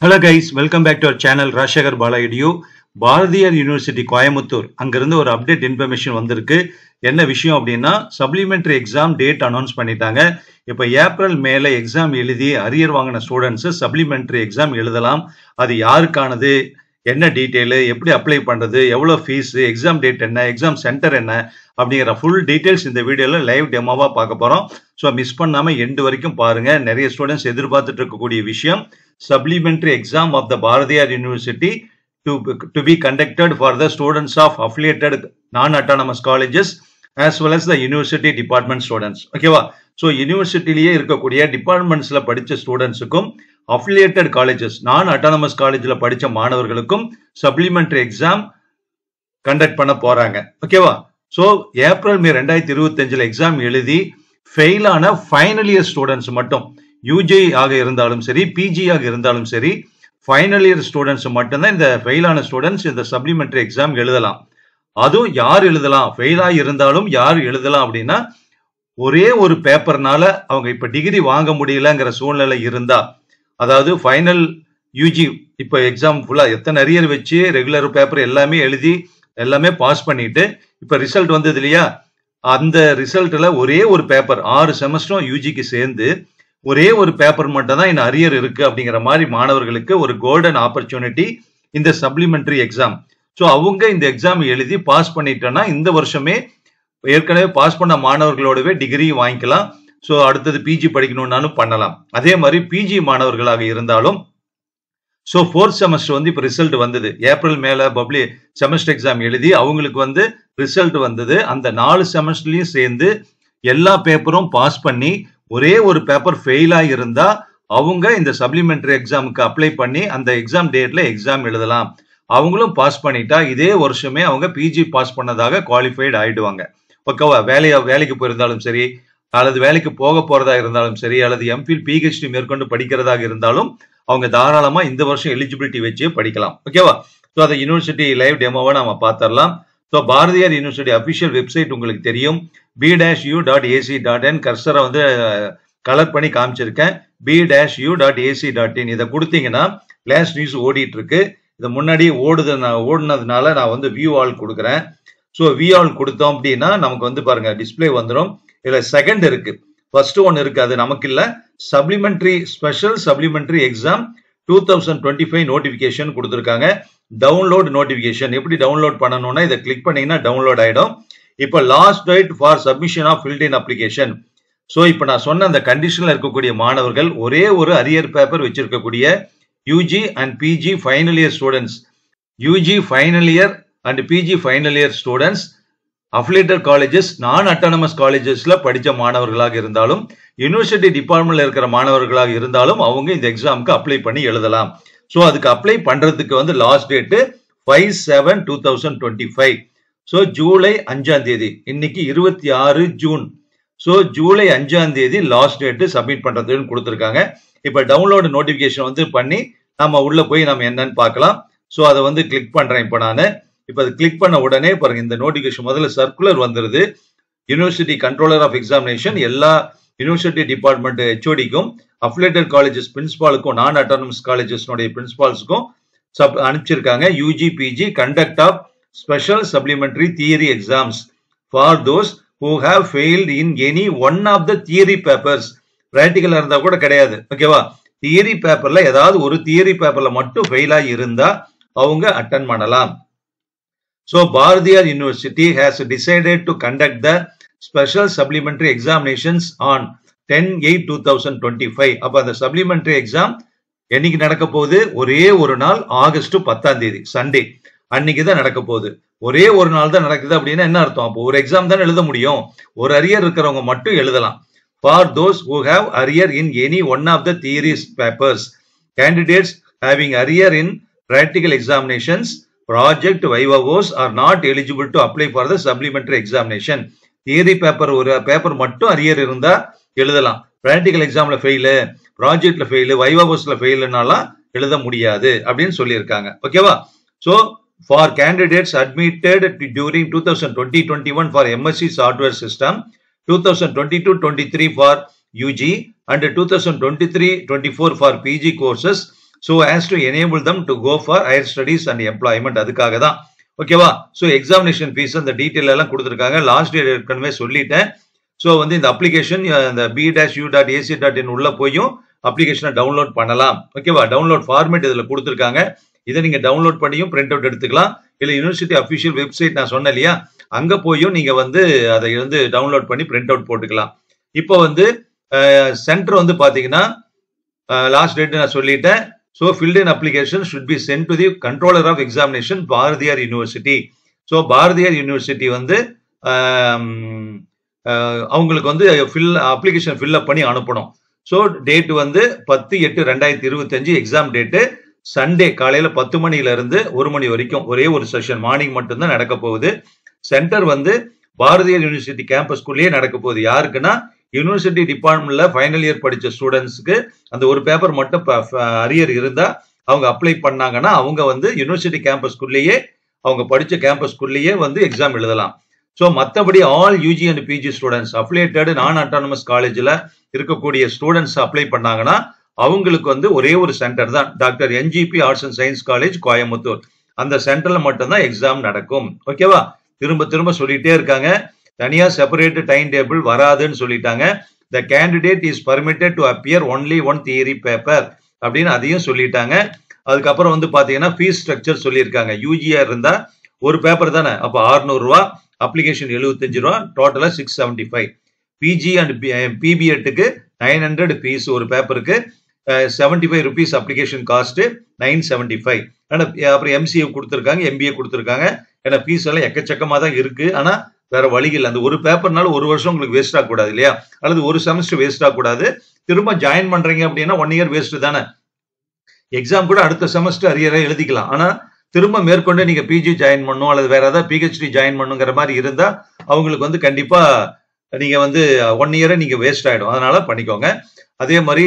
Hello guys, welcome back to our channel Rajshekhar Bala Edu. Bharathiyar university Coimbatore அங்கிருந்து ஒரு update information வந்திருக்கு. என்ன விஷயம் அப்படின்னா சப்ளிமெண்டரி எக்ஸாம் டேட் அனௌன்ஸ் பண்ணிட்டாங்க. இப்போ ஏப்ரல் மேல எக்ஸாம் எழுதி அரியர் வாங்கின ஸ்டூடெண்ட்ஸ் சப்ளிமெண்டரி எக்ஸாம் எழுதலாம். அது யாருக்கானது, என்ன டீட்டெயிலு, எப்படி அப்ளை பண்றது, எவ்வளோ ஃபீஸ், எக்ஸாம் டேட் என்ன, எக்ஸாம் சென்டர் என்ன அப்படிங்கிற ஃபுல் டீட்டெயில்ஸ் இந்த வீடியோல லைவ் டெமோவா பார்க்க போறோம். ஸோ மிஸ் பண்ணாம எண்டு வரைக்கும் பாருங்க. நிறைய ஸ்டூடெண்ட்ஸ் எதிர்பார்த்துட்டு இருக்கக்கூடிய விஷயம் supplementary exam of the Bharatiyar University to be conducted for the students of affiliated non-autonomous colleges as well as the university department students. ஓகேவா? ஸோ யூனிவர்சிட்டிலேயே இருக்கக்கூடிய டிபார்ட்மெண்ட்ஸ்ல படிச்ச ஸ்டூடெண்ட்ஸுக்கும் affiliated colleges நான் அட்டானமஸ் காலேஜில் படிச்ச மாணவர்களுக்கும் சப்ளிமெண்டரி எக்ஸாம் கண்டக்ட் பண்ண போறாங்க. ஓகேவா? ஸோ ஏப்ரல் மே 2025 எக்ஸாம் எழுதி ஃபெயில் ஆன ஃபைனல் இயர் ஸ்டூடெண்ட்ஸ் மட்டும் யூஜி ஆக இருந்தாலும் சரி, பிஜி ஆக இருந்தாலும் சரி, ஃபைனல் இயர் ஸ்டூடெண்ட்ஸ் மட்டும்தான் இந்த ஃபெயிலான ஸ்டூடெண்ட்ஸ் இந்த சப்ளிமெண்டரி எக்ஸாம் எழுதலாம். அதுவும் யார் எழுதலாம், ஃபெயிலா இருந்தாலும் யார் எழுதலாம் அப்படின்னா ஒரே ஒரு பேப்பர்னால அவங்க இப்ப டிகிரி வாங்க முடியலங்கிற சூழ்நிலை இருந்தா, அதாவது ஃபைனல் யூஜி இப்ப எக்ஸாம் ஃபுல்லா எத்தனை அரியர் வச்சு ரெகுலர் பேப்பர் எல்லாமே எழுதி எல்லாமே பாஸ் பண்ணிட்டு இப்ப ரிசல்ட் வந்தது இல்லையா, அந்த ரிசல்ட்ல ஒரே ஒரு பேப்பர் 6 செமஸ்டரும் யூஜிக்கு சேர்ந்து ஒரே ஒரு பேப்பர் மட்டும் தான் இன்னும் அரியர் இருக்கு அப்படிங்கிற மாதிரி மாணவர்களுக்கு ஒரு கோல்டன் ஆப்பர்ச்சுனிட்டி இந்த சப்ளிமெண்டரி எக்ஸாம். ஸோ அவங்க இந்த எக்ஸாம் எழுதி பாஸ் பண்ணிட்டோம்னா இந்த வருஷமே ஏற்கனவே பாஸ் பண்ண மாணவர்களோடவே டிகிரி வாங்கிக்கலாம். ஸோ அடுத்தது பிஜி படிக்கணும்னாலும் பண்ணலாம். அதே மாதிரி பிஜி மாணவர்களாக இருந்தாலும் ஸோ 4th செமஸ்டர் வந்து இப்போ ரிசல்ட் வந்தது. ஏப்ரல் மேல செமஸ்டர் எக்ஸாம் எழுதி அவங்களுக்கு ரிசல்ட் வந்தது. அந்த 4 செமஸ்டர்லயும் சேர்ந்து எல்லா பேப்பரும் பாஸ் பண்ணி ஒரே ஒரு பேப்பர் ஃபெயிலா இருந்தா அவங்க இந்த சப்ளிமெண்டரி எக்ஸாமுக்கு அப்ளை பண்ணி அந்த எக்ஸாம் டேட்ல எக்ஸாம் எழுதலாம். அவங்களும் பாஸ் பண்ணிட்டா இதே வருஷமே அவங்க பிஜி பாஸ் பண்ணதாக குவாலிஃபைடு ஆயிடுவாங்க. ஓகேவா? வேலைக்கு போயிருந்தாலும் சரி, அல்லது வேலைக்கு போறதா இருந்தாலும் சரி, அல்லது எம்ஃபில் பிஹெச்டி மேற்கொண்டு படிக்கிறதாக இருந்தாலும் அவங்க தாராளமா இந்த வருஷம் எலிஜிபிலிட்டி வச்சு படிக்கலாம். ஓகேவா? ஸோ அதை யூனிவர்சிட்டி லைவ் டெமோவை நம்ம பார்த்துடலாம். So Bharathiar university official website உங்களுக்கு தெரியும், b-u.ac.in. கர்சரை கலர் பண்ணி காமிச்சிருக்கேன், b-u.ac.in. இதை கொடுத்தீங்கன்னா லாஸ்ட் நியூஸ் ஓடிட்டு இருக்கு. இது முன்னாடி ஓடுனதுனால நான் வியூ ஆல் கொடுக்குறேன். ஸோ வியூ ஆல் கொடுத்தோம் அப்படின்னா நமக்கு பாருங்க டிஸ்பிளே வந்துடும். இதுல செகண்ட் இருக்கு, ஃபர்ஸ்ட் ஒன் இருக்கு, அது நமக்கு இல்ல. ஸ்பெஷல் சப்ளிமெண்டரி எக்ஸாம் 2025 நோட்டிபிகேஷன் கொடுத்துருக்காங்க. டவுன்லோட் நோட்டிபிகேஷன் எப்படி டவுன்லோட் பண்ணணும்னா இதை கிளிக் பண்ணீங்கன்னா டவுன்லோட் ஆயிடும். இப்போ last date for submission of filled in application. So இப்போ நான் சொன்ன அந்த கண்டிஷன்ல இருக்கக்கூடிய மாணவர்கள் ஒரே ஒரு அரியர் பேப்பர் வச்சிருக்கக்கூடிய UG and PG final year students, UG final year and PG final year students, affiliated colleges non autonomous காலேஜஸ்ல படிச்ச மாணவர்களாக இருந்தாலும், யூனிவர்சிட்டி டிபார்ட்மெண்ட்ல இருக்கிற மாணவர்களாக இருந்தாலும் அவங்க இந்த எக்ஸாமுக்கு அப்ளை பண்ணி எழுதலாம். ஸோ அதுக்கு அப்ளை பண்றதுக்கு லாஸ்ட் டேட்டு 5/7/2025. ஸோ ஜூலை 5ஆம் தேதி, இன்னைக்கு 26 ஜூன். ஸோ ஜூலை 5ஆம் தேதி லாஸ்ட் டேட்டு சப்மிட் பண்றதுன்னு கொடுத்துருக்காங்க. இப்போ டவுன்லோடு நோட்டிபிகேஷன் பண்ணி நம்ம உள்ள போய் நம்ம என்னன்னு பார்க்கலாம். ஸோ அதை கிளிக் பண்றேன். இப்போ இப்போ அது கிளிக் பண்ண உடனே பாருங்க இந்த நோட்டிபிகேஷன் முதல்ல சர்க்குலர் வந்துருது. யூனிவர்சிட்டி கண்ட்ரோலர் ஆஃப் எக்ஸாமினேஷன் எல்லா யூனிவர்சிட்டி டிபார்ட்மெண்ட் ஹெச்ஓடிக்கும், அஃபிலியேட்டட் காலேஜஸ் பிரின்சிபாலுக்கும், நான் அட்டானமஸ் காலேஜஸ்னுடைய பிரின்சிபால்ஸுக்கும் அனுப்பிச்சிருக்காங்க. UG PG conduct of special supplementary theory exams for those who have failed in any one of the theory papers. பிராக்டிகலா இருந்தா கூட கிடையாது. ஓகேவா? தியரி பேப்பர்ல ஏதாவது ஒரு தியரி பேப்பர்ல மட்டும் ஃபெயில் ஆகி இருந்தா அவங்க அட்டன் பண்ணலாம். So Bharatiyar University has decided to conduct the special supplementary examinations on 10/8/2025. அப்ப அந்த சப்ளிமெண்டரி எக்ஸாம் என்னைக்கு நடக்க போகுது? ஒரே ஒரு நாள், ஆகஸ்ட் 10ஆம் தேதி சண்டே அன்னைக்கு தான் நடக்க போகுது. ஒரே ஒரு நாள் தான் நடக்குது அப்படின்னா என்ன அர்த்தம்? அப்போ ஒரு எக்ஸாம் தான் எழுத முடியும், ஒரு அரியர் இருக்கிறவங்க மட்டும் எழுதலாம். For those who have arrear in any one of the theory papers, candidates having arrear in practical examinations, project vivaos are not eligible to apply for the supplementary examination. Theory paper ஒரு paper மட்டும் arrear இருந்தா எழுதலாம். Practical எக்ஸாம்ல fail, ப்ராஜெக்ட்ல fail, வைவாவோஸ்ல ஃபெயிலுனாலாம் எழுத முடியாது அப்படின்னு சொல்லியிருக்காங்க. ஓகேவா? So for candidates admitted during 2020-21 for MSc software system, 2022-23 for UG and 2023-24 for PG courses so as to enable them to go for higher studies and employment. அதுக்காக தான். ஓகேவா? ஸோ எக்ஸாமினேஷன் ஃபீஸ் அந்த detail எல்லாம் கொடுத்துருக்காங்க. Last date ஏற்கனவே சொல்லிட்டேன். So வந்து இந்த அப்ளிகேஷன் இந்த b-u.ac.in உள்ள போயும் அப்ளிகேஷனை டவுன்லோட் பண்ணலாம். ஓகேவா? டவுன்லோட் ஃபார்மேட் இதில் கொடுத்துருக்காங்க. இதை நீங்க டவுன்லோட் பண்ணியும் பிரிண்ட் அவுட் எடுத்துக்கலாம். இல்ல யூனிவர்சிட்டி அபிஷியல் வெப்சைட் நான் சொன்னேன் இல்லையா, அங்க போயும் நீங்க வந்து அதை வந்து டவுன்லோட் பண்ணி பிரிண்ட் அவுட் போட்டுக்கலாம். இப்போ வந்து சென்டர் வந்து பாத்தீங்கன்னா லாஸ்ட் டேட் நான் சொல்லிட்டேன். So filled in application should be sent to the controller of examination Bharathiar university. So Bharathiar university வந்து அவங்களுக்கு வந்து அப்ளிகேஷன் ஃபில்அப் பண்ணி அனுப்பணும். ஸோ டேட் வந்து 10/8/2025 எக்ஸாம் டேட்டு. சண்டே காலையில 10 மணில இருந்து 1 மணி வரைக்கும் ஒரே ஒரு செஷன் மார்னிங் மட்டும்தான் நடக்க போகுது. சென்டர் வந்து பாரதியார் யூனிவர்சிட்டி கேம்பஸ்குள்ளேயே நடக்க போகுது. யாருக்குன்னா யூனிவர்சிட்டி டிபார்ட்மெண்ட்ல ஃபைனல் இயர் படிச்ச ஸ்டூடெண்ட்ஸ்க்கு அந்த ஒரு பேப்பர் மட்டும் அரியர் இருந்தா அவங்க அப்ளை பண்ணாங்கன்னா அவங்க வந்து யூனிவர்சிட்டி கேம்பஸ்குள்ளேயே அவங்க படிச்ச கேம்பஸ்குள்ளேயே வந்து எக்ஸாம் எழுதலாம். ஸோ மற்றபடி all UG and PG students affiliated non autonomous காலேஜில் இருக்கக்கூடிய ஸ்டூடெண்ட்ஸ் அப்ளை பண்ணாங்கன்னா அவங்களுக்கு வந்து ஒரே ஒரு சென்டர் தான், doctor NGP arts and science college Coimbatore. அந்த சென்டர்ல மட்டும்தான் எக்ஸாம் நடக்கும். ஓகேவா? திரும்ப திரும்ப சொல்லிட்டே இருக்காங்க, தனியா செப்பரேட் டைம் டேபிள் வராதுன்னு சொல்லிட்டாங்க. The candidate is permitted to appear only one theory paper அப்படின்னு அதையும் சொல்லிட்டாங்க. அதுக்கப்புறம் வந்து பாத்தீங்கன்னா ஃபீஸ் ஸ்ட்ரக்சர் சொல்லியிருக்காங்க. யூஜியா இருந்தா ஒரு பேப்பர் தானே, அப்போ 600 ரூபா, அப்ளிகேஷன் 75 ரூபா, டோட்டலா 675. பிஜி அண்ட் பிபிஎட்டுக்கு 900 ஃபீஸ் ஒரு பேப்பருக்கு, 75 rupees அப்ளிகேஷன் காஸ்ட், 975. அப்புறம் எம்சிஏ கொடுத்துருக்காங்க, எம்பிஏ கொடுத்துருக்காங்க. ஏன்னா ஃபீஸ் எல்லாம் எக்கச்சக்கமா தான் இருக்கு. ஆனா வேற வழி இல்லை. அந்த ஒரு பேப்பர்னால ஒரு வருஷம் உங்களுக்கு வேஸ்ட் ஆகக்கூடாது இல்லையா, அல்லது ஒரு செமஸ்டர் வேஸ்ட் ஆகக்கூடாது. திரும்ப ஜாயின் பண்றீங்க அப்படின்னா 1 year வேஸ்ட் தானே. எக்ஸாம் கூட அடுத்த செமஸ்டர் அரியரா எழுதிக்கலாம். ஆனா திரும்ப மேற்கொண்டு நீங்க பிஜி ஜாயின் பண்ணும் அல்லது வேற ஏதாவது பிஹெச்டி ஜாயின் பண்ணுங்கிற மாதிரி இருந்தா அவங்களுக்கு வந்து கண்டிப்பா நீங்க வந்து 1 year நீங்க வேஸ்ட் ஆயிடும். அதனால பண்ணிக்கோங்க. அதே மாதிரி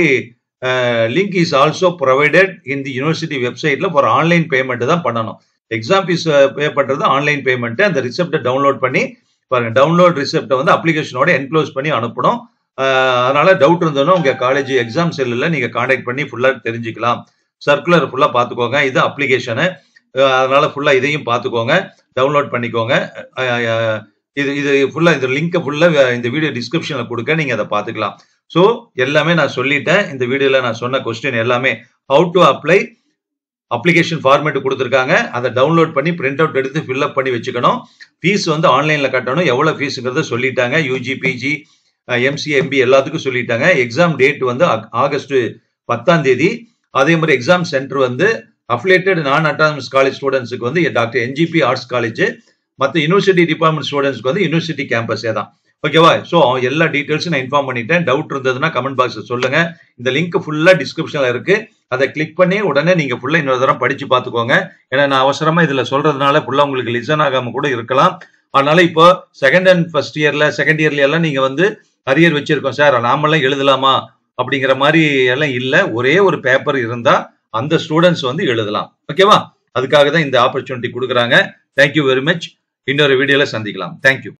link is also provided in the university வெப்சைட்ல ஃபார் ஆன்லைன் பேமெண்ட் தான் பண்ணணும். எக்ஸாம் ஃபீஸ் பே பண்றது ஆன்லைன் பேமெண்ட். அந்த ரிசிப்டை டவுன்லோட் பண்ணி பாருங்க, டவுன்லோட் ரிசிப்டை வந்து அப்ளிகேஷனோட என்க்ளோஸ் பண்ணி அனுப்பணும். அதனால டவுட் இருந்ததுன்னா உங்க காலேஜ் எக்ஸாம் செல்லில் நீங்க கான்டாக்ட் பண்ணி ஃபுல்லா தெரிஞ்சுக்கலாம். சர்க்குலர் ஃபுல்லா பாத்துக்கோங்க. இது அப்ளிகேஷனு, அதனால ஃபுல்லா இதையும் பாத்துக்கோங்க, டவுன்லோட் பண்ணிக்கோங்க. இது ஃபுல்லா இந்த லிங்கை ஃபுல்லா இந்த வீடியோ டிஸ்கிரிப்ஷன்ல கொடுக்க, நீங்க அதை பாத்துக்கலாம். ஸோ எல்லாமே நான் சொல்லிட்டேன். இந்த வீடியோல நான் சொன்ன கொஸ்டின் எல்லாமே how to apply, application format கொடுத்துருக்காங்க, அதை டவுன்லோட் பண்ணி பிரிண்ட் அவுட் எடுத்து ஃபில்அப் பண்ணி வச்சுக்கணும். ஃபீஸ் வந்து ஆன்லைன்ல கட்டணும். எவ்வளவு ஃபீஸுங்கிறத சொல்லிட்டாங்க. யூஜி பிஜி எம்சி எம்பி எல்லாத்துக்கும் சொல்லிட்டாங்க. எக்ஸாம் டேட் வந்து ஆகஸ்ட் 10 அதே மாதிரி எக்ஸாம் சென்டர் வந்து அஃபிலியேட்டட் நான் அட்டானமஸ் காலேஜ் ஸ்டூடெண்ட்ஸுக்கு வந்து டாக்டர் என்ஜிபி ஆர்ட்ஸ் காலேஜ், மற்ற யூனிவர்சிட்டி டிபார்ட்மெண்ட் ஸ்டூடெண்ட்ஸ்க்கு வந்து யூனிவர்சிட்டி கேம்பஸே தான். ஓகேவா? ஸோ எல்லா டீட்டெயில்ஸும் நான் இன்ஃபார்ம் பண்ணிட்டேன். டவுட் இருந்ததுன்னா கமெண்ட் பாக்ஸ்ல சொல்லுங்க. இந்த லிங்க் ஃபுல்லா டிஸ்கிரிப்ஷன்ல இருக்கு. அதை கிளிக் பண்ணி உடனே நீங்க ஃபுல்லா இன்னொரு தரம் படிச்சு பார்த்துக்கோங்க. ஏன்னா நான் அவசரமா இதுல சொல்றதுனால ஃபுல்லா உங்களுக்கு லிசன் ஆகாம கூட இருக்கலாம். அதனால இப்போ செகண்ட் அண்ட் ஃபர்ஸ்ட் இயர்ல எல்லாம் நீங்க வந்து அரியர் வச்சிருக்கோம் சார், நாமெல்லாம் எழுதலாமா அப்படிங்கிற மாதிரி எல்லாம் இல்ல. ஒரே ஒரு பேப்பர் இருந்தா அந்த ஸ்டூடெண்ட்ஸ் வந்து எழுதலாம். ஓகேவா? அதுக்காக தான் இந்த ஆப்பர்ச்சுனிட்டி கொடுக்குறாங்க. Thank you very much. இன்னொரு வீடியோல சந்திக்கலாம். தேங்க்யூ.